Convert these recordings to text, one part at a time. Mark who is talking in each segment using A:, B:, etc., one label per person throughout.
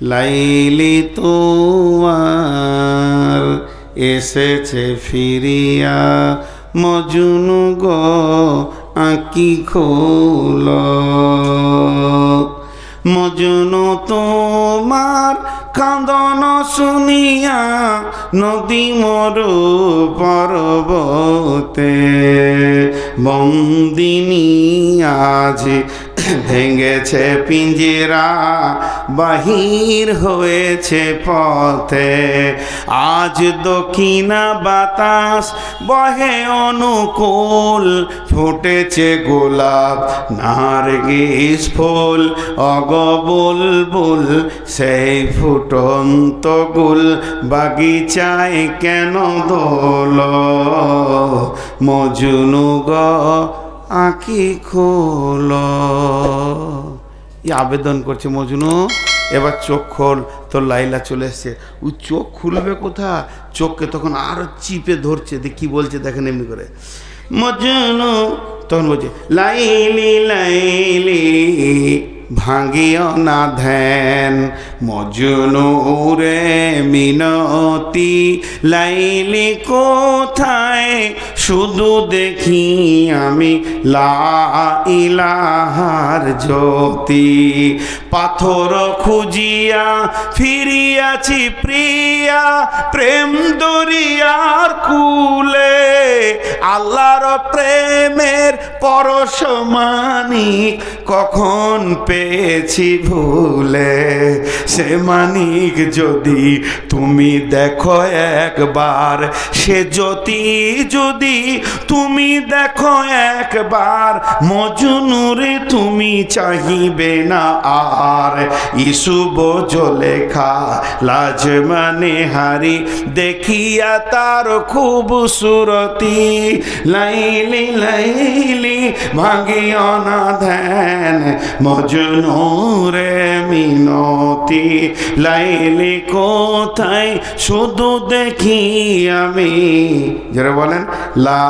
A: লাইলি তোমার এসেছে ফিরিয়া, মজনু গো আঁকি খোল। মজনু তোমার কাঁদন শুনিয়া, নদী মরু পর্বতে বন্দিনী আজ ভেঙেছে পিঞ্জরা, বাহির হয়েছে পথে। আজ দক্ষিণা বাতাস বহে অনুকূল, ফুটেছে গোলাপ নার্গিস ফুল। অগ বুলবুল সেই ফুটন্ত গুল, বাগিচায় কেন দোল? মজনু গো আঁকি খোল। আবেদন করছে মজনু, এবার চোখ খোল। তো লাইলা চলে এসছে। ও চোখ খুলবে কোথা, চোখকে তখন আরো চিপে ধরছে। কি বলছে দেখেন এমনি করে, মজনু তখন বলছে লাইলি লাইলি ভাঙিও না ধ্যান, মজনু রে মিনতি লাইলি কোথায়, শুধু দেখি আমি লা ইলাহার জ্যোতি। পাথর খুঁজিয়া ফিরিয়াছি প্রিয়া, প্রেম দরিয়ার কুলে। আল্লাহর প্রেমের পরশমানিক কখন পেয়েছি ভুলে। সে মানিক যদি তুমি দেখো একবার, সে জ্যোতি যদি তুমি দেখো একবার, মজনুরে তুমি চাহিবে না আর। ইসুব জলেখা লাজ মানে হারি, দেখিয়া তার খুবসুরতি। লাইলি লাইলি ভাঙিও না ধ্যান, মজনু রে মিনতি লাইলি কোথায়, শুধু দেখি আমি। যারা বলেন লা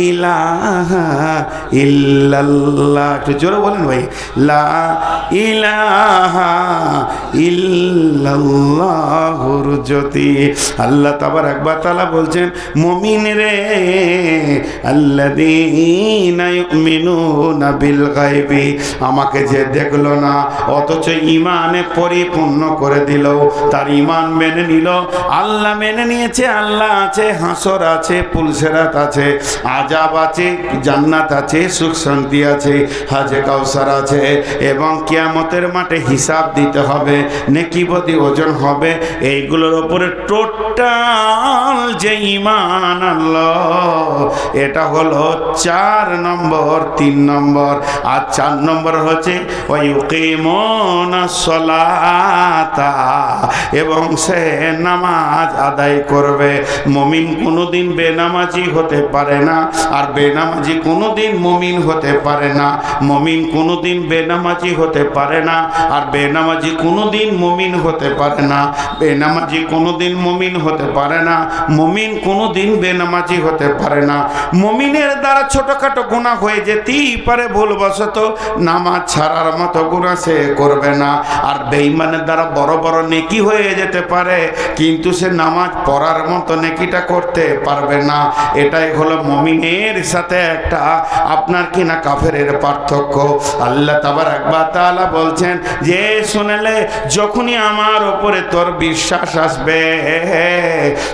A: ইলাহা ইল্লাল্লাহ, একটু জোরে বলেন ভাই, লা ইলাহা ইল্লাল্লাহুর জ্যোতি। আল্লাহ তাবারাক ওয়া তাআলা বলছেন, মুমিন রে আল্লাযীনা ইউমিনুনা বিল গায়বি, আমাকে যে দেখলো না অথচ ইমানে পরিপূর্ণ করে দিল, তার ইমান মেনে নিল। আল্লাহ মেনে নিয়েছে, আল্লাহ আছে, হাসর আছে, পুলসেরাত আছে, আজাব আছে, জান্নাত আছে, সুখ শান্তি আছে, হাজে কাউসার আছে, এবং কিয়ামতের মাঠে হিসাব দিতে হবে, নেকি বদি ওজন হবে। এইগুলোর উপরে টোটাল যে ইমান আল্লাহ, এটা হলো 4 নম্বর, 3 নম্বর। আর 4 নম্বর হচ্ছে ওয়ায়ুকিমুনাস সালাতা, এবং সে নামাজ আদায় করবে। মুমিন কোনোদিন বেনামাজি হতে পারে না, আর বেনামাজি কোনোদিন মুমিন হতে পারে না। মুমিন কোনোদিন বেনামাজি হতে পারে না, আর বেনামাজি কোনোদিন মুমিন হতে পারে না। বেনামাজি কোনোদিন মুমিন হতে পারে না, মুমিন কোনোদিন বেনামাজি হতে পারে না। মুমিনের দ্বারা ছোটখাটো গুনাহ হয়ে যেতেই পারে ভুলবশত, নামাজ ছাড়ার মতো গুনাহ সে করবে না। আর বেঈমানের দ্বারা বড় বড় নেকি হয়ে যেতে পারে, কিন্তু সে নামাজ পড়ার মতো নেকিটা করতে পারবে না। এটাই হলো মুমিনের সাথে একটা আপনার কিনা কাফেরের পার্থক্য। আল্লাহ তাবারাক ওয়া তাআলা বলছেন যে শুনলে যখনই আমার উপরে তোর বিশ্বাস আসবে,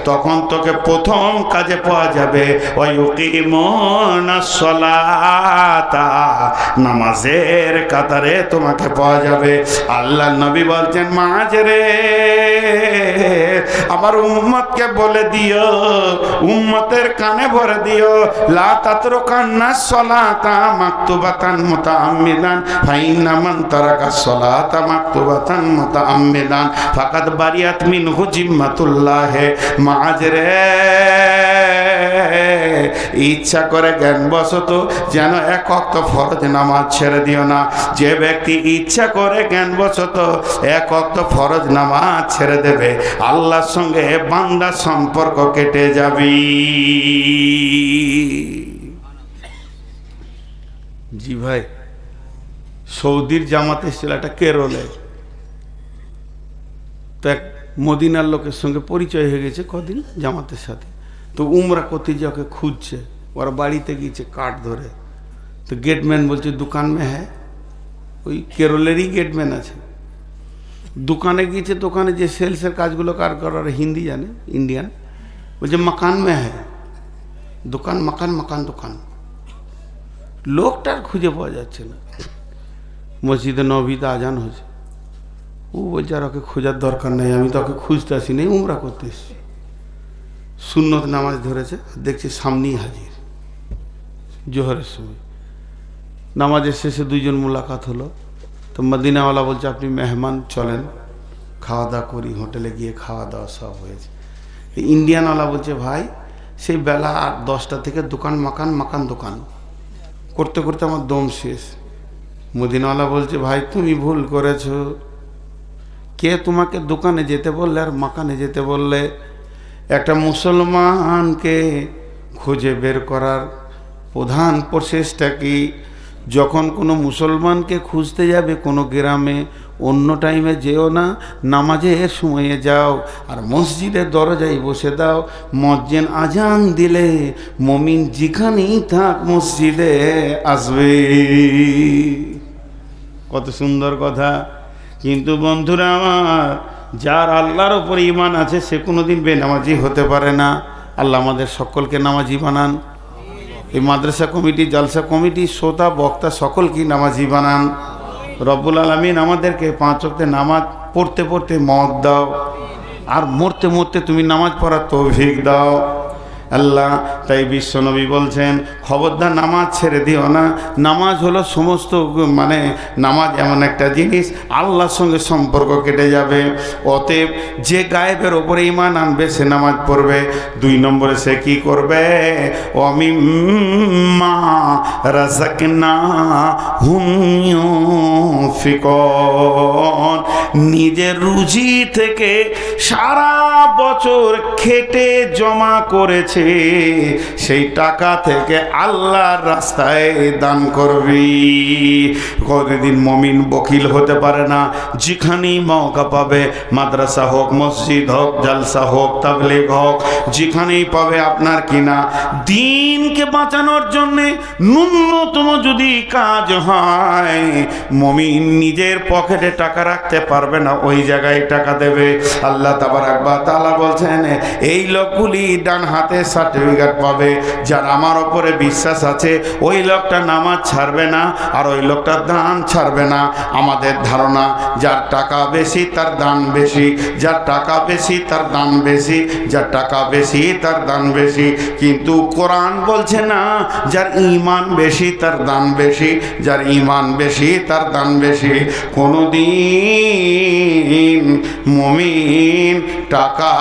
A: তখন তোকে প্রথম কাজে পাওয়া যাবে ওয়ায়ুকিমুনাস সালাতা, নামাজের কাতারে তোমাকে পাওয়া যাবে। আল্লাহ নবী বলছেন, মাঝরে আমার উম্মতকে বলে দিও, উম্মতের কানে ভরে দিও, লা তাতরুকান্নাস সালাতা মাকতুবাতান মুতাআম্মিদান, ফাইন্না মান তারাকাস সালাতা মাকতুবাতান মুতাআম্মিদান ফাকাদ বারিয়াত মিনহু জিম্মাতুল্লাহ। মাঝরে ইচ্ছা করে জ্ঞানবশত যেন 1 ওয়াক্ত ফরজ নামাজ ছেড়ে দিও না। যে ব্যক্তি ইচ্ছা করে জ্ঞানবশত 1 ওয়াক্ত ফরজ নামাজ ছেড়ে দেবে, আল্লাহর সঙ্গে বান্দার সম্পর্ক কেটে যাবে। জি ভাই, সৌদির জামাতে ছিল একটা কেরলে, তো এক মদিনার লোকের সঙ্গে পরিচয় হয়ে গেছে কদিন জামাতের সাথে। তো উমরা করতে যে ওকে খুঁজছে, ওরা বাড়িতে গিয়েছে কাঠ ধরে। তো গেটম্যান বলছে দোকান মে হ্যাঁ, ওই কেরলেরই গেটম্যান আছে। দোকানে গিয়েছে, দোকানে যে সেলসের কাজগুলো কার করার হিন্দি জানে, ইন্ডিয়ান, বলছে মকান মে হ্যাঁ, দোকান মকান, মকান দোকান। লোকটার খুঁজে পাওয়া যাচ্ছে না। মসজিদে নবীতে আজান হয়েছে, ও বলছে আর ওকে খোঁজার দরকার নেই, আমি তো ওকে খুঁজতে আসি নেই, উমরা করতে এসেছি। সুন্নত নামাজ ধরেছে, দেখছি সামনেই হাজির জোহরের সময়। নামাজের শেষে দুইজন মোলাকাত হলো। তো মদিনাওয়ালা বলছে আপনি মেহমান, চলেন খাওয়া দাওয়া করি, হোটেলে গিয়ে খাওয়া দাওয়া সব হয়েছে। ইন্ডিয়ানওয়ালা বলছে ভাই সেই বেলা 10টা থেকে দোকান মাকান, মাকান দোকান করতে করতে আমার দম শেষ। মদিনাওয়ালা বলছে ভাই তুমি ভুল করেছো, কে তোমাকে দোকানে যেতে বললে আর মাকানে যেতে বললে? একটা মুসলমানকে খুঁজে বের করার প্রধান প্রচেষ্টা কি? যখন কোনো মুসলমানকে খুঁজতে যাবে কোনো গ্রামে, অন্য টাইমে যেও না, নামাজের সময়ে যাও আর মসজিদের দরজায় বসে দাও। মুয়াজ্জিন আজান দিলে মুমিন যেখানেই থাক মসজিদে আসবে। কত সুন্দর কথা। কিন্তু বন্ধুরা আমার, যার আল্লাহর উপর ঈমান আছে সে কোনোদিন বেনামাজি হতে পারে না। আল্লাহ আমাদের সকলকে নামাজি বানান। এই মাদ্রাসা কমিটি, জালসা কমিটি, শ্রোতা, বক্তা সকলকে নামাজি বানান। রব্বুল আলামিন আমাদেরকে 5 ওয়াক্তে নামাজ পড়তে পড়তে মওত দাও, আর মরতে মরতে তুমি নামাজ পড়ার তৌফিক দাও আল্লাহ। তাই বিশ্বনবী বলছেন খবরদার নামাজ ছেড়ে দিও না। নামাজ হলো সমস্ত, মানে নামাজ এমন একটা জিনিস আল্লাহর সঙ্গে সম্পর্ক কেটে যাবে। অতএব যে গায়েবের ওপরে ঈমান আনবে সে নামাজ পড়বে। 2 নম্বরে সে কি করবে? ওয়ামিম্মা রাযাকনাহুম ইউনফিকুন। নিজের রুজি থেকে সারা বছর খেটে জমা করেছে সেই টাকা থেকে আল্লাহর রাস্তায় দান করবি। কোনদিন মুমিন বকিল হতে পারে না। যেখানেই মওকা পাবে, মাদ্রাসা হোক, মসজিদ হোক, জালসা হোক, তাবলীগ হোক, যেখানেই পাবে আপনার কিনা দ্বীনকে বাঁচানোর জন্য ন্যূনতম যদি কাজ হয়, মুমিন নিজের পকেটে টাকা রাখতে পারবে না, ওই জায়গায় টাকা দেবে। আল্লাহ তাবারাক ওয়া তাআলা বলছেন এই লোকগুলি ডান হাতে সার্টিফিকেট পাবে। যার আমার ওপরে বিশ্বাস আছে ওই লোকটা নামাজ ছাড়বে না, আর ওই লোকটা দান ছাড়বে না। আমাদের ধারণা যার টাকা বেশি তার দান বেশি, যার টাকা বেশি তার দান বেশি, যার টাকা বেশি তার দান বেশি। কিন্তু কোরআন বলছে না, যার ঈমান বেশি তার দান বেশি, যার ঈমান বেশি তার দান বেশি। কোনদিন মুমিন টাকা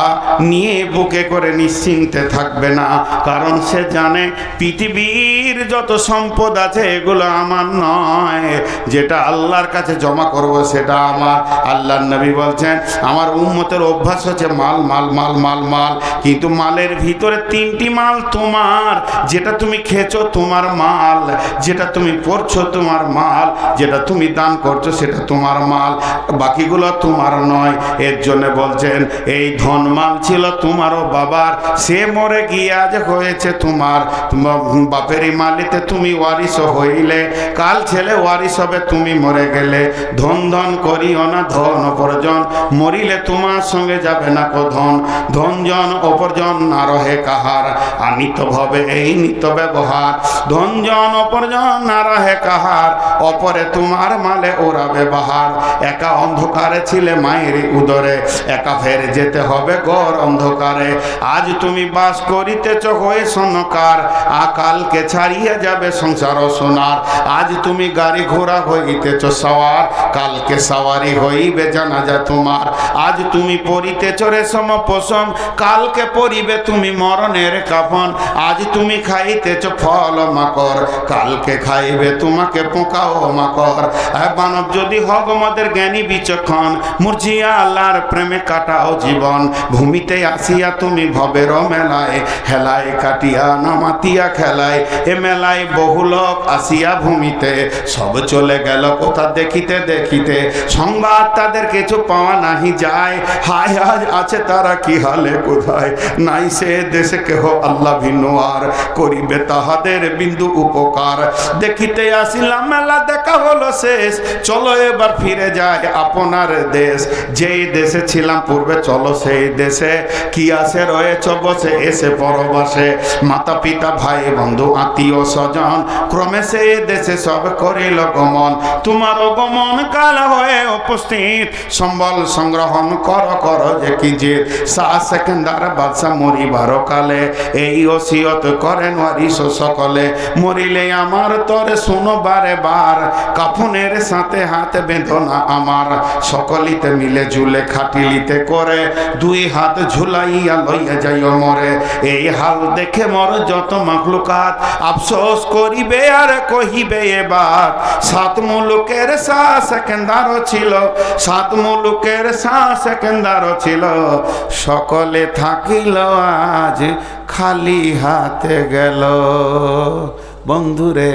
A: নিয়ে বুকে করে নিশ্চিন্তে থাকবে না, কারণ সে জানে পৃথিবীর যত সম্পদ আছে এগুলো আমার নয়, যেটা আল্লাহর কাছে জমা করব সেটা আমার। আল্লাহর নবী বলছেন আমার উম্মতের অভ্যাস হচ্ছে মাল মাল মাল মাল মাল, কিন্তু মালের ভিতরে 3টি মাল তোমার। যেটা তুমি খেয়েছো তোমার মাল, যেটা তুমি পড়ছো তোমার মাল, যেটা তুমি দান করছো সেটা তোমার মাল, বাকিগুলো তোমার নয়। এর জন্য বলছেন এই ধন মাল ছিল তোমারও বাবার, সে মরে গিয়ে আজ হয়েছে তোমার। বাপেরই মালিতে তুমি ওয়ারিস হইলে, কাল ছেলে ওয়ারিস হবে তুমি মরে গেলে। ধন ধন করিও না ধন অপরজন, মরিলে তোমার সঙ্গে যাবে না কো ধন। ধন জন অপরজন না রহে কাহার, আনিত ভাবে এই নিত ব্যবহার। ধন জন অপরজন না রহে কাহার, অপরে তোমার মালে ওরাবে বাহার। একা অন্ধকারে ছিলে মায়ের উদরে, একা ফের যেতে হবে ঘোর অন্ধকারে। আজ তুমি বাস করিতেছ হয়ে সনকার, আকালকে ছাড়িয়ে যাবে সংসার সোনার। আজ তুমি গাড়ি ঘোড়া হইতেছ সওয়ার, কালকে সওয়ারি হইবে জানাজা তোমার। আজ তুমি পরিতেছ রেশম পশম, কালকে পরিবে তুমি মরণের কাফন। আজ তুমি খাইতেছ ফল মাকড়, কালকে খাইবে তোমাকে পোকা ও মাকড়। মানব যদি হক আমাদের জ্ঞানী বিচক্ষণ, মুরজিয়া আল্লাহর প্রেমে কাটাও জীবন। জীবন। ভূমিতে আসিয়া তুমি ভবের মেলায়, হেলায় কাটিয়া নামাতিয়া খেলায়। এ মেলায় বহু লোক আসিয়া ভূমিতে, সব চলে গেল কোথা দেখিতে দেখিতে। সংবাদ তাদের কিছু পাওয়া নাহি যায়, হায় আজ আছে তারা কি হালে কোথায়। নাই সে দেশে কেহ আল্লাহ ভিন্ন আর, করিবে তাহাদের বিন্দু উপকার। দেখিতে আসিলাম মেলা দেখা হলো শেষ, চলো এবার ফিরে যায় আপনার দেশ। যেই দেশে ছিলাম পূর্বে চলো সেই দেশে, কি আসে রয়েছ বসে এসে পরবাসে। মাতা পিতা ভাই বন্ধু আত্মীয় স্বজন, ক্রমে সেই দেশে সব করিল গমন। তোমার গমন কাল হয়ে উপস্থিত, সম্বল সংগ্রহণ কর কর যে কি যে। শাহ সেকেন্দার বাদশা মরিবার কালে, এই ওসিয়ত করেন ওয়ারিস সকলে। মরিলে আমার তরে শুনো বারে বার, কাফনের সাথে হাত বেঁধো না আমার। সকলিতে মিলে ঝুলে খাটিলিতে করে, দুই হাত ঝুলাইয়া লইয়া যাইও মরে। এই হাল দেখে মর যত মাখলুকাত, আফসোস করিবে আর কহিবে এবার। সাত মুলুকের শাহ সেকেন্দারও ছিল, সাত মুলুকের শাহ সেকেন্দারও ছিল। সকলে থাকিল আজ খালি হাতে গেল। বন্ধুরে,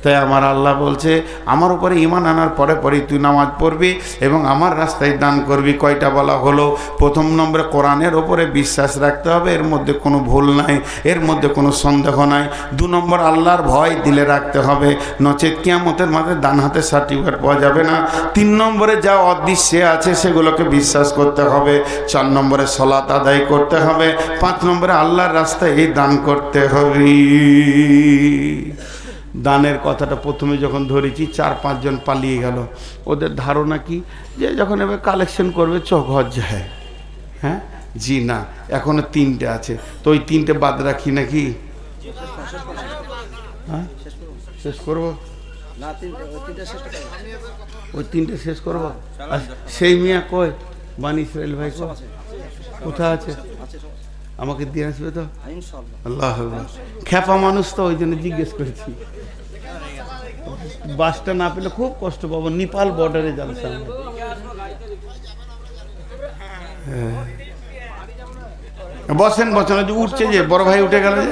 A: তাই আমার আল্লাহ বলছে আমার উপরে ঈমান আনার পরে পরে তুই নামাজ পড়বি এবং আমার রাস্তায় দান করবি। কয়টা বলা হলো? প্রথম নম্বরে কোরআনের ওপরে বিশ্বাস রাখতে হবে, এর মধ্যে কোনো ভুল নাই, এর মধ্যে কোনো সন্দেহ নাই। দু নম্বর আল্লাহর ভয় দিলে রাখতে হবে, নচেত কিয়ামতের মাঝে ডান হাতে সার্টিফিকেট পাওয়া যাবে না। তিন নম্বরে যা অদৃশ্যে আছে সেগুলোকে বিশ্বাস করতে হবে। চার নম্বরে সালাত আদায় করতে হবে। পাঁচ নম্বরে আল্লাহর রাস্তায় দান করতে হবে। দানের কথাটা প্রথমে যখন ধরেছি 4-5 জন পালিয়ে গেল। ওদের ধারণা কি যে যখন এবার কালেকশন করবে চোখর যায়। হ্যাঁ জি না, এখনো 3টে আছে, তো ওই 3টে বাদ রাখি নাকি? হ্যাঁ শেষ করবো, ওই 3টে শেষ করবো। সেই মিয়া কই? বানি ইসরাইল ভাই কোথায় আছে? আমাকে দিয়ে আসবে তো? আল্লাহ খেপা মানুষ তো, ওই জন্য জিজ্ঞেস করেছি। বাসটা না পেলে খুব কষ্ট পাবো। নেপাল বর্ডারে জালসা। বসেন বসেন, উঠছে যে বড় ভাই উঠে গেল যে।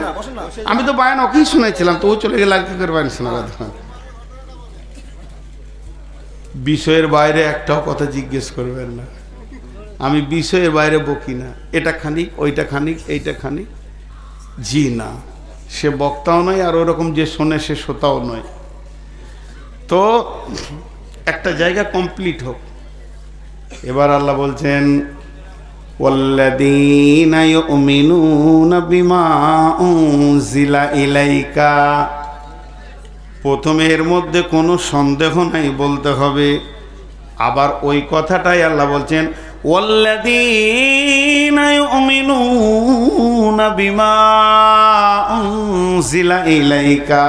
A: আমি তো বায়ান ওকেই শুনেছিলাম, তো ও চলে গেলে আর কি করে বায়ান শোনাবে? বিষয়ের বাইরে একটাও কথা জিজ্ঞেস করবেন না। আমি বিষয়ের বাইরে বকি না। এটা খানিক, ওইটা খানিক, এইটা খানিক, জি না। সে বক্তাও নয়, আর ওরকম যে শোনে সে শ্রোতাও নয়। তো একটা জায়গা কমপ্লিট হোক। এবার আল্লাহ বলছেন ওয়াল্লাযীনা ইউমিনুনা বিমা উনজিলা ইলাইকা। প্রথমে এর মধ্যে কোনো সন্দেহ নাই বলতে হবে। আবার ওই কথাটাই আল্লাহ বলছেন ওয়াল্লাযীনা ইউমিনুনা বিমা উনজিলা ইলাইকা।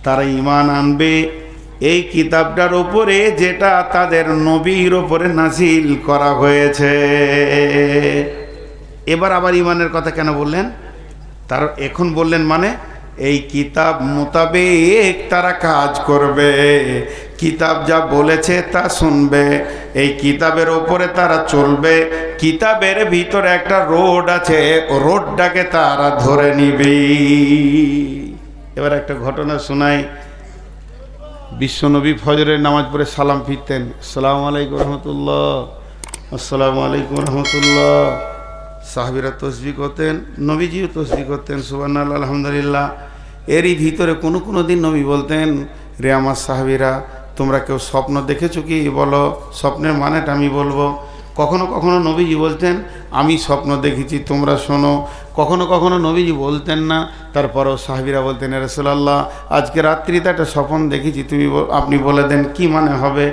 A: তারা ঈমান আনবে এই কিতাবটার উপরে যেটা তাদের নবীর উপরে নাজিল করা হয়েছে। এবার আবার ঈমানের কথা কেন বললেন? তার এখন বললেন মানে এই কিতাব মোতাবেক তারা কাজ করবে, কিতাব যা বলেছে তা শুনবে, এই কিতাবের ওপরে তারা চলবে। কিতাবের ভিতরে একটা রোড আছে, রোডটাকে তারা ধরে নিবে। এবার একটা ঘটনা শোনাই। বিশ্বনবী ফজরের নামাজ পড়ে সালাম ফিরতেন, আসসালামু আলাইকুম রহমতুল্লাহ, আসসালামু আলাইকুম রহমতুল্লাহ। সাহাবীরা তসবিহ করতেন, নবীজিও তসবিহ করতেন, সুবহানাল্লাহ আলহামদুলিল্লাহ। এরই ভিতরে কোনো দিন নবী বলতেন, রে আমার সাহাবীরা, তোমরা কেউ স্বপ্ন দেখেছো কি? বলো, স্বপ্নের মানেটা আমি বলবো। কখনো কখনো নবীজি বলতেন, আমি স্বপ্ন দেখেছি, তোমরা শোনো। কখনো কখনো নবীজি বলতেন না, তারপরও সাহাবীরা বলতেন, ইয়া রাসূলুল্লাহ, আজকে রাত্রিতে একটা স্বপ্ন দেখেছি, আপনি বলে দেন কি মানে হবে।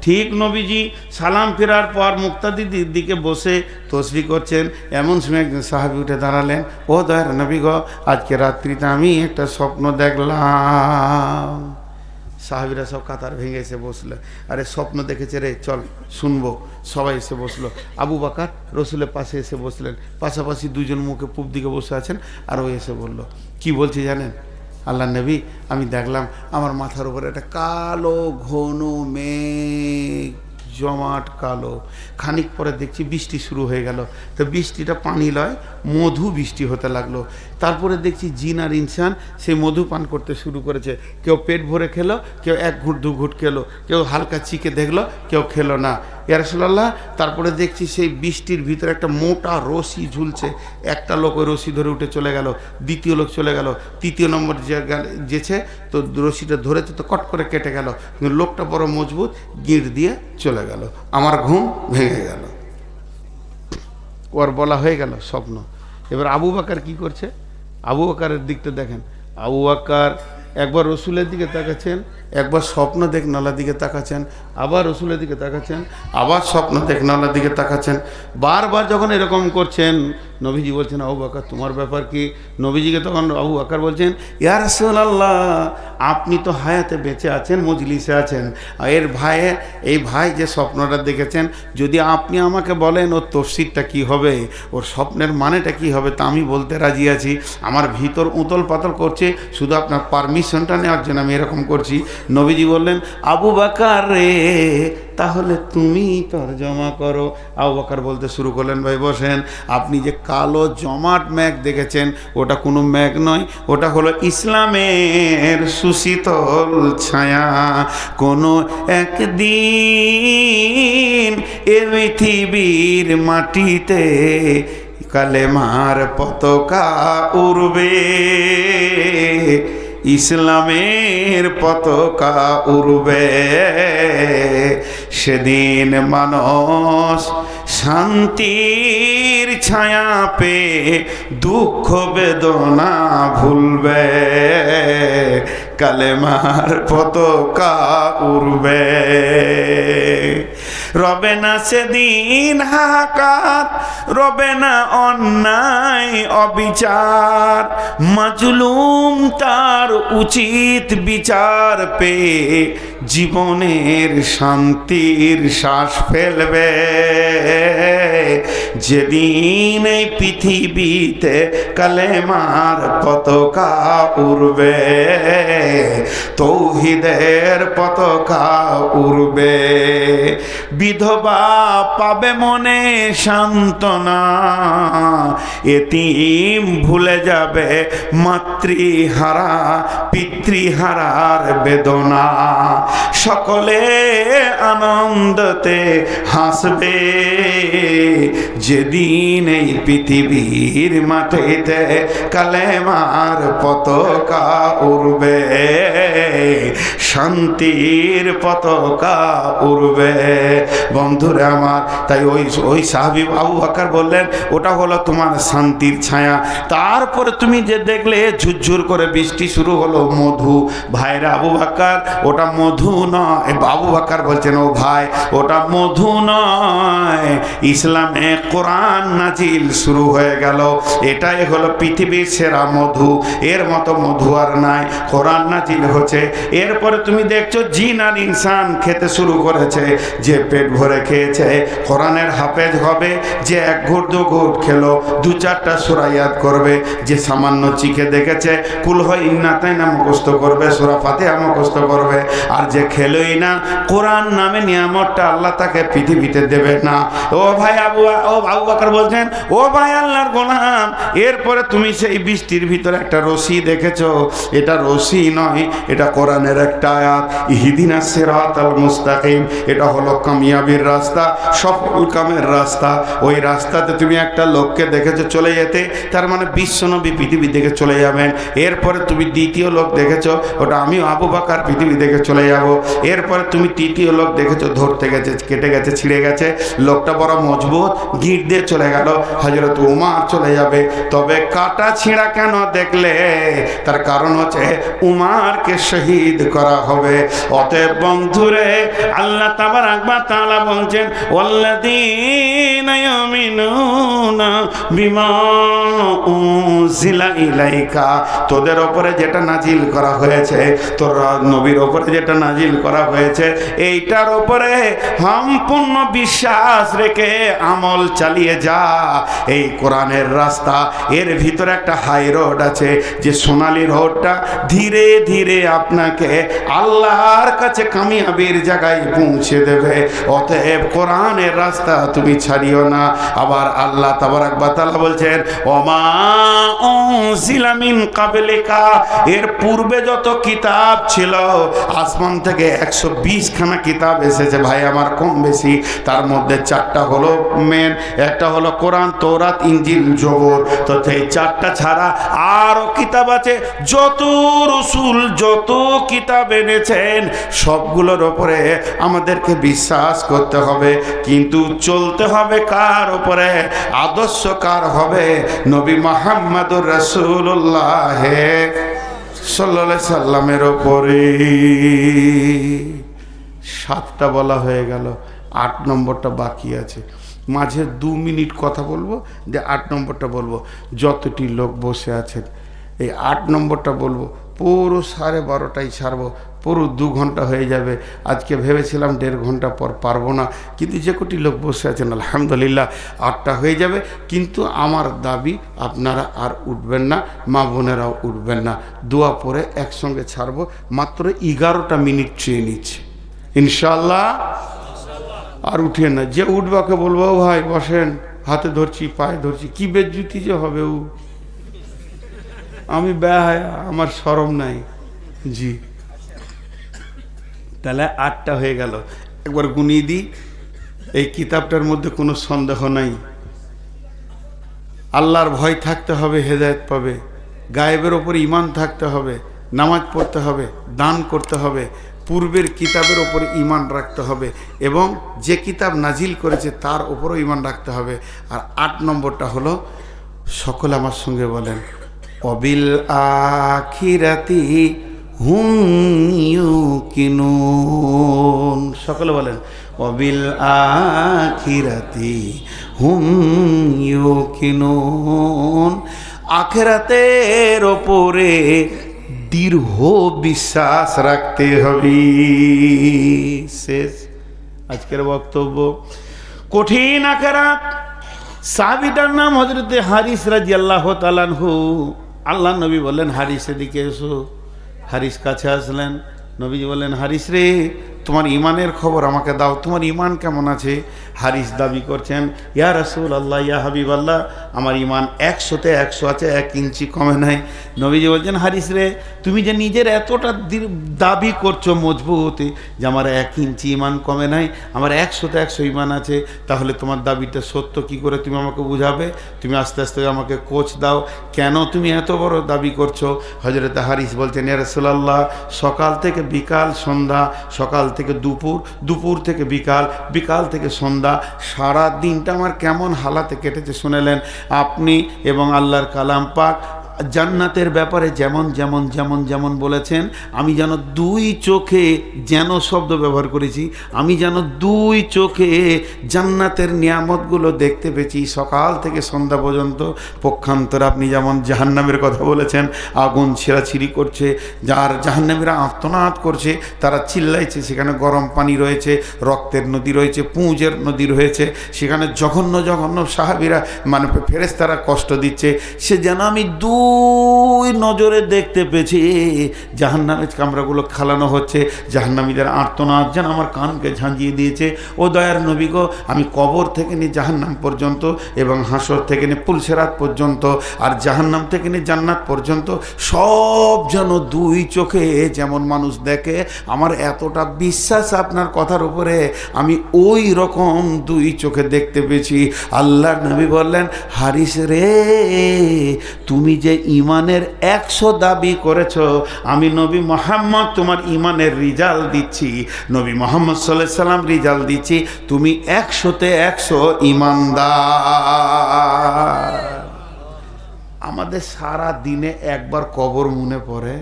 A: ঠিক নবীজি সালাম ফেরার পর মুক্তাদির দিকে বসে তসবিহ করছেন, এমন সময় একজন সাহাবী উঠে দাঁড়ালেন, ও দয়ার নবী গো, আজকে রাত্রিতে আমি একটা স্বপ্ন দেখলাম। সাহাবীরা সব কাতার ভেঙে এসে বসলো, আরে স্বপ্ন দেখেছে রে, চল শুনবো। সবাই এসে বসলো। আবু বকর রসুলের পাশে এসে বসলেন, পাশাপাশি দুজন মুখে পূব দিকে বসে আছেন। আর ও এসে বলল, কি বলছি জানেন? আল্লাহ নবী, আমি দেখলাম আমার মাথার উপরে একটা কালো ঘন মেঘ জমাট কালো। খানিক পরে দেখছি বৃষ্টি শুরু হয়ে গেল। তো বৃষ্টিটা পানি লয়, মধু বৃষ্টি হতে লাগলো। তারপরে দেখছি জিন আর ইনসান সেই মধু পান করতে শুরু করেছে। কেউ পেট ভরে খেলো, কেউ এক ঘুট দু ঘুট খেলো, কেউ হালকা চিকে দেখলো, কেউ খেলো না। ইয়া রাসূলুল্লাহ, তারপরে দেখছি সেই বৃষ্টির ভিতরে একটা মোটা রশি ঝুলছে। একটা লোক ওই রশি ধরে উঠে চলে গেল, দ্বিতীয় লোক চলে গেল, তৃতীয় নম্বর যেছে তো রশিটা ধরেছে তো কট করে কেটে গেল, কিন্তু লোকটা বড় মজবুত, গিঁট দিয়ে চলে গেল। আমার ঘুম ভেঙে গেল। ওর বলা হয়ে গেল স্বপ্ন। এবার আবু বকর কি করছে? আবু বকরের দিকটা দেখেন। আবু বকর একবার রসুলের দিকে তাকাচ্ছেন, একবার স্বপ্ন দেখনালার দিকে তাকাচ্ছেন, আবার রসুলের দিকে তাকাচ্ছেন, আবার স্বপ্ন দেখনালার দিকে তাকাচ্ছেন। বারবার যখন এরকম করছেন, নবীজি বলছেন আবু বকর তোমার ব্যাপার কি? নবীজিকে তখন আবু বকর বলছেন, ইয়া রাসূলুল্লাহ, আপনি তো হায়াতে বেঁচে আছেন, মজলিসে আছেন, এই ভাই যে স্বপ্নটা দেখেছেন, যদি আপনি আমাকে বলেন ওর তফসিরটা কি হবে, ওর স্বপ্নের মানেটা কি হবে, তা আমি বলতে রাজি আছি। আমার ভিতর উতল পাতল করছে, শুধু আপনার পারমিশনটা নেওয়ার জন্য আমি এরকম করছি। নবীজি বললেন, আবু বকর রে, তাহলে তুমি তরজমা করো। আবু বকর বলতে শুরু করলেন, ভাই বসেন। আপনি যে কালো জমাট মেঘ দেখেছেন, ওটা কোনো মেঘ নয়, ওটা হলো ইসলামের সুশীতল ছায়া। কোনো একদিন এ পৃথিবীর মাটিতে কালেমার পতাকা উড়বে, ইসলামের পতাকা উড়বে। সেদিন মানুষ শান্তির ছায়া পেয়ে দুঃখ বেদনা ভুলবে, কালেমার পতাকা উড়বে। রবে না সেদিন হাহাকার, রবে না অন্যায় অবিচার, মাজলুম তার উচিত বিচার পেয়ে জীবনের শান্তির শ্বাস ফেলবে। যেদিন এই পৃথিবীতে কালেমার পতাকা উড়বে, তৌহিদের পতাকা উড়বে। বিধবা পাবে মনে সান্ত্বনা, এতিম ভুলে যাবে মাতৃহারা পিতৃহারার বেদনা। সকলে আনন্দতে হাসবে, যেদিন এই পৃথিবীর মাটিতে কালেমার পতাকা উড়বে, শান্তির পতাকা উড়বে। বন্ধুরা আমার, তাই ওই সাহাবী আবু বকর বললেন, ওটা হলো তোমার শান্তির ছায়া। তারপরে তুমি যে দেখলে ঝুরঝুর করে বৃষ্টি শুরু হলো, মধু। ভাইরা আবু বকর, ওটা মধু নয়। আবু বকর বলছেন, ও ভাই, ওটা মধু নয়, ইসলামে কোরআন নাজিল শুরু হয়ে গেল। এটাই হলো পৃথিবীর সেরা মধু, এর মতো মধু আর নাই। কোরআন নাজিল হচ্ছে, এরপরে তুমি দেখছো জিন আর ইনসান খেতে শুরু করেছে। যে পেট ভরে খেয়েছে কোরআনের হাফেজ হবে, যে এক ঘুট দু ঘুট খেলো, দু চারটা সূরা ইয়াদ করবে, যে সামান্য চিখে দেখেছে কুল হয় ইন্নাতাইনা মুখস্থ করবে, সূরা ফাতিহা মুখস্থ করবে। আর যে খেলোই না, কোরআন নামে নিয়ামতটা আল্লাহ তাকে পৃথিবীতে দেবে না। ও ভাই আবু বকর বলছেন, ও ভাই আল্লাহর গোলাম, এরপরে তুমি সেই বৃষ্টির ভিতরে একটা রশি দেখেছো, এটা রশি নয়, এটা কোরআনের একটা আয়াত, ইহদিনাস সিরাতাল মুস্তাকিম। এটা হলো কামিয়াবির রাস্তা, সফল কামের রাস্তা। ওই রাস্তাতে তুমি একটা লোককে দেখেছো চলে যেতে, তার মানে বিশ্বনবী পৃথিবী থেকে চলে যাবেন। এরপরে তুমি দ্বিতীয় লোক দেখেছো, ওটা আমিও আবু বকর পৃথিবী থেকে চলে যাব। এরপরে তুমি তৃতীয় লোক দেখেছো, ধরতে গেছে, কেটে গেছে, ছিঁড়ে গেছে, লোকটা বড় মজবুত, গিট দিয়ে চলে গেল, হযরত উমর চলে যাবে। তবে কাটা ছিঁড়া কেন দেখলে? তার কারণ হচ্ছে উমরকে শহীদ করা হবে। অতএব বন্ধুরে, আল্লাহ তাবারাক ওয়া তাআলা বলছেন, ওয়াল্লাযীনা ইউমিনুনা বিমা উনজিলা ইলাইকা, তোদের উপরে যেটা নাজিল করা হয়েছে, তোর নবীর উপরে যেটা নাজিল করা হয়েছে, এইটার উপরে সম্পূর্ণ বিশ্বাস রেখে আমল চালিয়ে যা। এই কোরআনের রাস্তা, এর ভিতরে একটা হাই রোড আছে, যে সোনালী রোডটা ধীরে ধীরে আপনাকে আল্লাহর কাছে কামিয়াবির জায়গায় পৌঁছে দেবে। অতএব কোরআনের রাস্তা তুমি ছাড়িও না। আবার আল্লাহ তাবারাক ওয়া তাআলা বলছেন, ওমা উনজিলা মিন ক্বাবলিকা, এর পূর্বে যত কিতাব ছিল, আসমান থেকে 120 খানা কিতাব এসেছে ভাই আমার, কম বেশি। তার মধ্যে 4টা হলো মেন, একটা হলো কোরআন, তৌরাত, ইনজিল, জবুর। তো এই 4টা ছাড়া আরো কিতাব আছে। যত রাসূল যত কিতাব এনেছেন সবগুলোর উপরে আমাদেরকে বিশ্বাস করতে হবে, কিন্তু চলতে হবে কার উপরে? আদর্শ কার হবে? নবী মুহাম্মদুর রাসূলুল্লাহ সাল্লাল্লাহু আলাইহি সাল্লামের উপরে। 7টা বলা হয়ে গেল, 8 নম্বরটা বাকি আছে। মাঝে 2 মিনিট কথা বলবো, যে 8 নম্বরটা বলবো। যতটি লোক বসে আছেন এই 8 নম্বরটা বলবো, পুরো 12:30টায় ছাড়বো, পুরো 2 ঘন্টা হয়ে যাবে। আজকে ভেবেছিলাম 1.5 ঘন্টা পর পারবো না, কিন্তু যে কোটি লোক বসে আছেন আলহামদুলিল্লাহ 8টা হয়ে যাবে। কিন্তু আমার দাবি আপনারা আর উঠবেন না, মা বোনেরাও উঠবেন না, দোয়া পরে একসঙ্গে ছাড়বো। মাত্র 11টা মিনিট চেয়ে নিচ্ছে ইনশাআল্লাহ। আর উঠে না, যে উঠবাকে বলবো ভাই বসেন, হাতে ধরছি পায়ে ধরছি, কি বেজ্জুতি যে হবে। আমি বেহায়া, আমার শরম নাই জি। তাহলে 8টা হয়ে গেল। একবার গুনিয়ে দিই, এই কিতাবটার মধ্যে কোনো সন্দেহ নাই। আল্লাহর ভয় থাকতে হবে, হেদায়েত পাবে। গায়েবের ওপর ঈমান থাকতে হবে, নামাজ পড়তে হবে, দান করতে হবে, পূর্বের কিতাবের ওপর ঈমান রাখতে হবে, এবং যে কিতাব নাজিল করেছে তার ওপরও ঈমান রাখতে হবে। আর 8 নম্বরটা হলো, সকলে আমার সঙ্গে বলেন, অবিল আখিরাতি হুম ইউকিনুন। সকলে বলেন, অবিল আখিরাতি হুম ইউকিনুন। আখিরাতের ওপরে দৃঢ় বিশ্বাস রাখতে হবে। শেষ আজকের বক্তব্য। কঠিন আখিরাত। সাহাবীটার নাম হযরতে হারিস রাদিয়াল্লাহু তাআলা আনহু। আল্লাহ নবী বললেন, হারিস এদিকে এসো। হারিস কাছে আসলেন। নবীজি বললেন, হারিস রে, তোমার ইমানের খবর আমাকে দাও, তোমার ইমান কেমন আছে? হারিস দাবি করছেন, ইয়া রাসূলুল্লাহ, ইয়া হাবিবাল্লাহ, আমার ইমান 100-তে 100 আছে, 1 ইঞ্চি কমে নাই। নবীজি বলছেন, হারিস রে, তুমি যে নিজের এতটা দাবি করছো মজবুত যে আমার 1 ইঞ্চি ইমান কমে নাই, আমার 100-তে 100 ইমান আছে, তাহলে তোমার দাবিটা সত্য কি করে তুমি আমাকে বুঝাবে? তুমি আস্তে আস্তে আমাকে কোচ দাও, কেন তুমি এত বড় দাবি করছো? হযরত হারিস বলছেন, ইয়া রাসূলুল্লাহ, সকাল থেকে বিকাল সন্ধ্যা, সকাল থেকে দুপুর, দুপুর থেকে বিকাল, বিকাল থেকে সন্ধ্যা, সারা দিনটা আমার কেমন হালাতে কেটেছে শুনেলেন আপনি। এবং আল্লাহর কালাম পাক জান্নাতের ব্যাপারে যেমন যেমন যেমন যেমন বলেছেন, আমি যেন 2 চোখে, যেন শব্দ ব্যবহার করেছি, আমি যেন 2 চোখে জান্নাতের নিয়ামতগুলো দেখতে পেয়েছি সকাল থেকে সন্ধ্যা পর্যন্ত। পক্ষান্তরে আপনি যেমন জাহান্নামের কথা বলেছেন, আগুন ছিঁড়াছিঁড়ি করছে, যার জাহান্নামীরা আর্তনাদ করছে, তারা চিল্লাইছে, সেখানে গরম পানি রয়েছে, রক্তের নদী রয়েছে, পুঁজের নদী রয়েছে, সেখানে জঘন্য জঘন্য সাহাবীরা মানে ফেরেশতারা কষ্ট দিচ্ছে। সে যেন আমি 2 নজরে দেখতে পেয়েছি জাহান্নামের কামরাগুলো খালানো হচ্ছে, জাহান্নামীদের আর্তনাদ যেন আমার কানকে ঝাঁঝিয়ে দিয়েছে। ও দয়ার নবী গো, আমি কবর থেকে নিয়ে জাহান্নাম পর্যন্ত, এবং হাসর থেকে নিয়ে পুলসেরাত পর্যন্ত, আর জাহান্নাম থেকে নিয়ে জান্নাত পর্যন্ত সব যেন 2 চোখে যেমন মানুষ দেখে, আমার এতটা বিশ্বাস আপনার কথার উপরে, আমি ওই রকম 2 চোখে দেখতে পেয়েছি। আল্লাহর নবী বললেন, হারিস রে, তুমি যে ইমানের 100 দাবি করেছ, আমি নবী মুহাম্মদ তোমার ইমানের রিজাল্ট দিচ্ছি, নবী মুহাম্মদ সাল্লাল্লাহু আলাইহি সাল্লাম রিজাল্ট দিচ্ছি, তুমি 100-তে 100 ইমানদার। আমাদের সারা দিনে একবার কবর মনে পড়ে,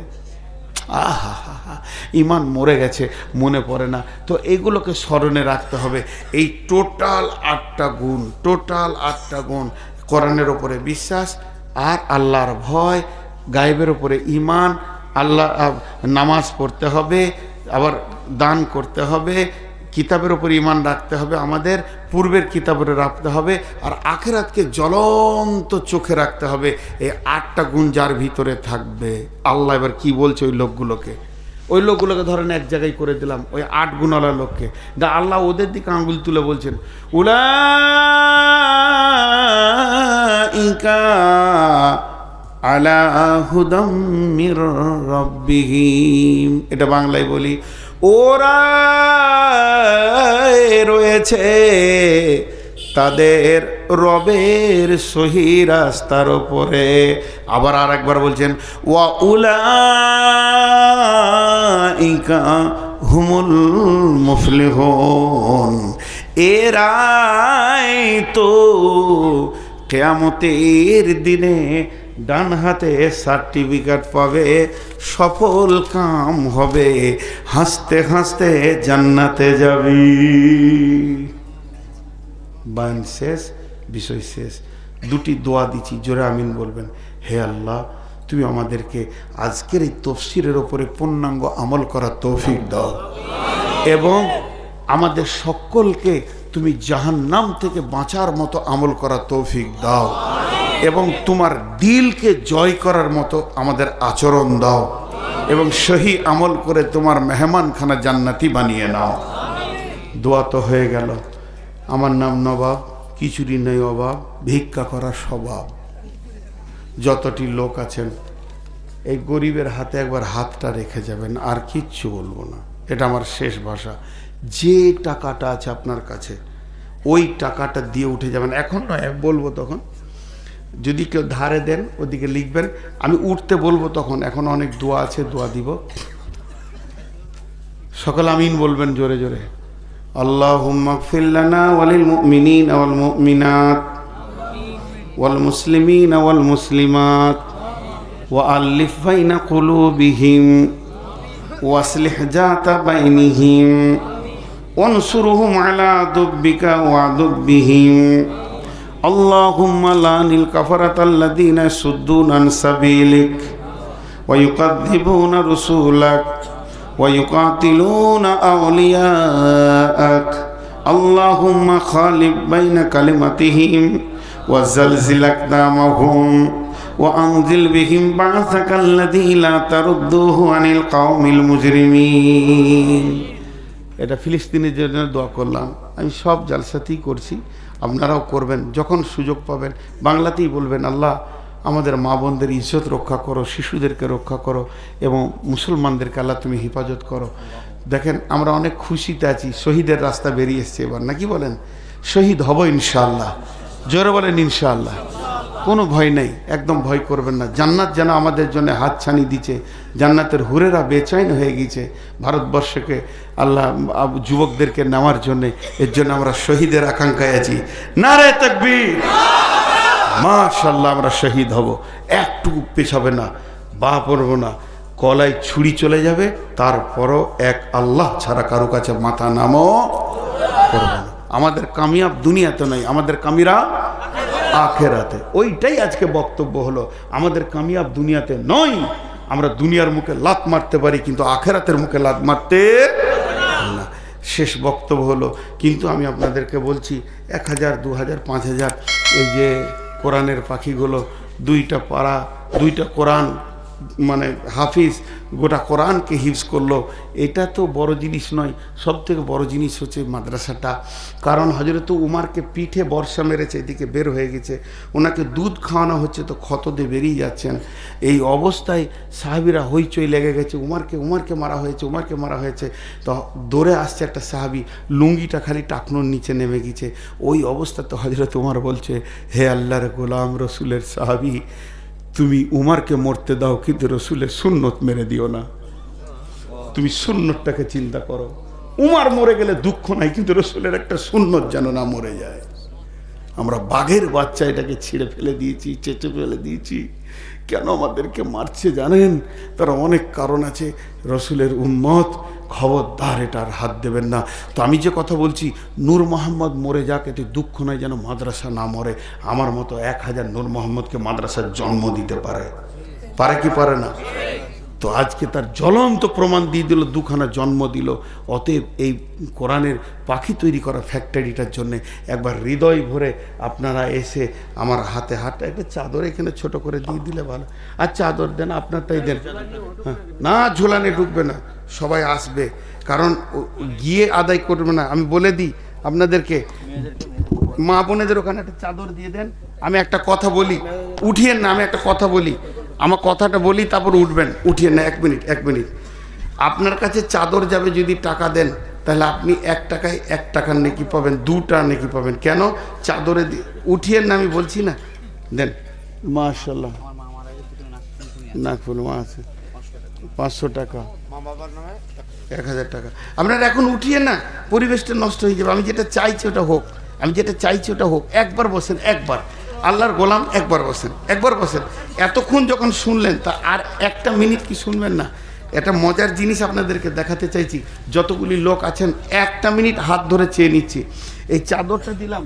A: আহা হা হা, ইমান মরে গেছে, মনে পড়ে না। তো এগুলোকে স্মরণে রাখতে হবে। এই টোটাল 8টা গুণ, টোটাল 8টা গুণ, কোরআনের ওপরে বিশ্বাস, আর আল্লাহর ভয়, গায়েবের ওপরে ঈমান, আল্লাহ নামাজ পড়তে হবে, আবার দান করতে হবে, কিতাবের ওপর ঈমান রাখতে হবে, আমাদের পূর্বের কিতাবের রাখতে হবে, আর আখিরাতকে জ্বলন্ত চোখে রাখতে হবে। এই 8টা গুণ যার ভিতরে থাকবে, আল্লাহ এবার কি বলছে ওই লোকগুলোকে ধরেন এক জায়গায় করে দিলাম, ওই 8 গুণওয়ালা লোককে, আল্লাহ ওদের দিকে আঙ্গুল তুলে বলছেন উলাইকা আলা হুদাম মির রাব্বিহিম। এটা বাংলায় বলি, ওরা রয়েছে তাদের রবের সহি রাস্তার উপরে। আবার আর একবার বলছেন ওয়া উলাইকা হুমুল মুফলিহুন, এরাই তো কিয়ামতের দিনে ডান হাতে সার্টিফিকেট পাবে, সফল কাম হবে, হাসতে হাসতে জান্নাতে যাবি। বান শেষ, বিষয় শেষ। 2টি দোয়া দিচ্ছি, জোরে আমিন বলবেন। হে আল্লাহ, তুমি আমাদেরকে আজকের এই তফসিরের ওপরে পূর্ণাঙ্গ আমল করার তৌফিক দাও, এবং আমাদের সকলকে তুমি জাহান্নাম থেকে বাঁচার মতো আমল করার তৌফিক দাও, এবং তোমার দিলকে জয় করার মতো আমাদের আচরণ দাও, এবং সহি আমল করে তোমার মেহমানখানা জান্নাতি বানিয়ে নাও। দোয়া তো হয়ে গেল। আমার নাম নবাব, কিছুরই নেই অভাব, ভিক্ষা করার স্বভাব। যতটি লোক আছেন এই গরিবের হাতে একবার হাতটা রেখে যাবেন, আর কিচ্ছু বলবো না, এটা আমার শেষ ভাষা। যে টাকাটা আছে আপনার কাছে ওই টাকাটা দিয়ে উঠে যাবেন, এখন নয়, বলবো তখন। যদি কেউ ধারে দেন ওদিকে লিখবেন, আমি উঠতে বলবো তখন। এখন অনেক দোয়া আছে, দোয়া দিব। সকল আমিন বলবেন জোরে জোরে। আল্লাহুম্মা গফির লানা ওয়ালিল মুমিনিনা ওয়াল মুমিনাত ওয়াল মুসলিমিনা ওয়াল মুসলিমাত ওয়া আলিফ বাইনা কুলুবিহিম ওয়াসলিহ যাতা বাইনিহিম ওয়ানসুরহুম আলা দুব্বিকা ওয়া দুব্বিহিম। আল্লাহুম্মা লানিল কাফারাতাল্লাযীনা ইয়াসুদ্দুনা আন সাবিলিক ওয়া ইউকাযযিবুনা রাসূলাক ওয়া ইউকাতিলুনা আউলিয়াআক। আল্লাহুম্মা খালিফ বাইনা কালিমাতিহিম ওয়া জালজিল আকদামাহুম ওয়া আনজিল বিহিম বা'সাকাল্লাযী লা তারুদ্দুহু আনিল কওমিল মুজরিমিন। এটা ফিলিস্তিনের জন্য দোয়া করলাম, আমি সব জালসাতেই করছি, আপনারাও করবেন। যখন সুযোগ পাবেন বাংলাতেই বলবেন, আল্লাহ আমাদের মা বোনদের ইজ্জত রক্ষা করো, শিশুদেরকে রক্ষা করো, এবং মুসলমানদেরকে আল্লাহ তুমি হেফাজত করো। দেখেন আমরা অনেক খুশিতে আছি, শহীদের রাস্তা বেরিয়ে এসছে এবার, নাকি বলেন? শহীদ হব ইনশাআল্লাহ, জোরে বলেন ইনশাআল্লাহ। কোনো ভয় নেই, একদম ভয় করবেন না। জান্নাত যেন আমাদের জন্য হাতছানি দিচ্ছে, জান্নাতের হুরেরা বেচৈন হয়ে গেছে ভারতবর্ষকে আল্লাহ যুবকদেরকে নেওয়ার জন্যে। এর জন্য আমরা শহীদের আকাঙ্ক্ষায় আছি। নারে তাকবীর, মাশাআল্লাহ, আমরা শহীদ হব, একটুকু পেছাবে না, বা পড়বো না, কলায় ছুরি চলে যাবে, তারপরও এক আল্লাহ ছাড়া কারো কাছে মাথা নামও করবো না। আমাদের কামিয়াব দুনিয়াতে নয়, আমাদের কামিয়াব আখেরাতে। ওইটাই আজকে বক্তব্য হলো, আমাদের কামিয়াব দুনিয়াতে নয়। আমরা দুনিয়ার মুখে লাত মারতে পারি, কিন্তু আখেরাতের মুখে লাত মারতে না। শেষ বক্তব্য হলো, কিন্তু আমি আপনাদেরকে বলছি 1000, 2000, 5000 এই যে কোরআনের পাখিগুলো, 2টা পারা, 2টা কোরআন মানে হাফিজ গোটা কোরআনকে হিফজ করলো, এটা তো বড় জিনিস নয়। সব থেকে বড় জিনিস হচ্ছে মাদ্রাসাটা। কারণ হযরত উমারকে পিঠে বর্ষা মেরেছে, এদিকে বের হয়ে গেছে, ওনাকে দুধ খাওয়ানো হচ্ছে তো ক্ষত দিয়ে বেরিয়ে যাচ্ছেন। এই অবস্থায় সাহাবিরা হইচই লেগে গেছে, উমারকে মারা হয়েছে, উমারকে মারা হয়েছে। তো দৌড়ে আসছে একটা সাহাবি, লুঙ্গিটা খালি টাকনোর নিচে নেমে গেছে। ওই অবস্থাতে হযরত উমার বলছে, হে আল্লাহর গোলাম, রসুলের সাহাবি, তুমি উমারকে মরতে দাও, কিন্তু রসুলের সুন্নত মেরে দিও না। তুমি সুন্নতটাকে চিন্তা করো। উমার মরে গেলে দুঃখ নাই, কিন্তু রসুলের একটা সুন্নত যেন না মরে যায়। আমরা বাঘের বাচ্চা এটাকে ছিঁড়ে ফেলে দিয়েছি, চেঁচে ফেলে দিয়েছি। কেন আমাদেরকে মারছে জানেন? তার অনেক কারণ আছে। রসুলের উম্মত, খবরদার এটার হাত দেবেন না। তো আমি যে কথা বলছি, নূর মোহাম্মদ মরে যাক, এতে দুঃখ নয়, যেন মাদ্রাসা না মরে। আমার মতো 1000 নূর মোহাম্মদকে মাদ্রাসার জন্ম দিতে পারে, পারে কি পারে না? তো আজকে তার জ্বলন্ত প্রমাণ দিয়ে দিল, দুখানা জন্ম দিল। অতএব এই কোরআনের পাখি তৈরি করা ফ্যাক্টরিটার জন্যে একবার হৃদয় ভরে আপনারা এসে আমার হাতে হাতটা একটা চাদর এখানে ছোট করে দিয়ে দিলে ভালো। আর চাদর দেন, আপনারটাই দেন। হ্যাঁ, না ঝোলানে ঢুকবে না, সবাই আসবে, কারণ গিয়ে আদায় করবে না। আমি বলে দিই আপনাদেরকে, মা বোনেদের ওখানে একটা চাদর দিয়ে দেন। আমি একটা কথা বলি, উঠিয়েন না, আমি একটা কথা বলি, আমার কথাটা বলি তারপর উঠবেন, উঠিয়েন না। 1 মিনিট। আপনার কাছে চাদর যাবে যদি টাকা দেন, তাহলে আপনি 1 টাকায় 1 টাকার নেকি পাবেন, 2 টাকার নেকি পাবেন। কেন? চাদরে উঠিয়েন না, আমি বলছি না, দেন। মাশাআল্লাহ, নাকফুল মা আছে 500 টাকা, 1000 টাকা। আপনারা এখন উঠিয়ে না, পরিবেশটা নষ্ট হয়ে যাবে। আমি যেটা চাইছি ওটা হোক, আমি যেটা চাইছি ওটা হোক। একবার বসেন, একবার, আল্লাহর গোলাম, একবার বসেন, একবার বসেন। এতক্ষণ যখন শুনলেন, তা আর 1 মিনিট কি শুনবেন না? একটা মজার জিনিস আপনাদেরকে দেখাতে চাইছি। যতগুলি লোক আছেন 1 মিনিট হাত ধরে চেয়ে নিচ্ছি। এই চাদরটা দিলাম,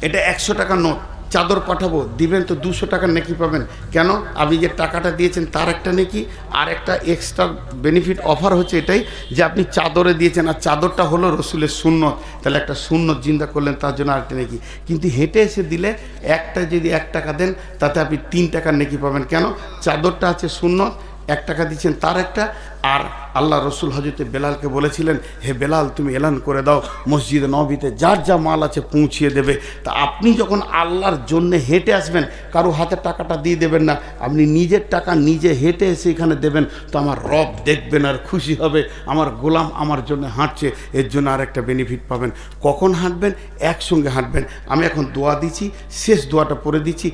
A: এটা 100 টাকা নোট। চাদর পাঠাবো, দিবেন তো 200 টাকার নেকি পাবেন। কেন? আপনি যে টাকাটা দিয়েছেন তার একটা নেকি, আর একটা এক্সট্রা বেনিফিট অফার হচ্ছে এটাই যে আপনি চাদরে দিয়েছেন, আর চাদরটা হলো রসুলের সুন্নত, তাহলে একটা সুন্নত জিন্দা করলেন, তার জন্য আরেকটা নেকি। কিন্তু হেঁটে এসে দিলে একটা যদি 1 টাকা দেন, তাতে আপনি 3 টাকার নেকি পাবেন। কেন? চাদরটা আছে সুন্নত, 1 টাকা দিচ্ছেন তার একটা। আর আল্লাহ রসুল হজরতে বেলালকে বলেছিলেন, হে বেলাল তুমি এলান করে দাও মসজিদে নবীতে যার যা মাল আছে পৌঁছিয়ে দেবে। তা আপনি যখন আল্লাহর জন্য হেঁটে আসবেন, কারো হাতে টাকাটা দিয়ে দেবেন না, আপনি নিজের টাকা নিজে হেঁটে এসে এখানে দেবেন, তো আমার রব দেখবেন আর খুশি হবে, আমার গোলাম আমার জন্য হাঁটছে, এর জন্য আর একটা বেনিফিট পাবেন। কখন হাঁটবেন? একসঙ্গে হাঁটবেন। আমি এখন দোয়া দিচ্ছি, শেষ দোয়াটা পড়ে দিচ্ছি।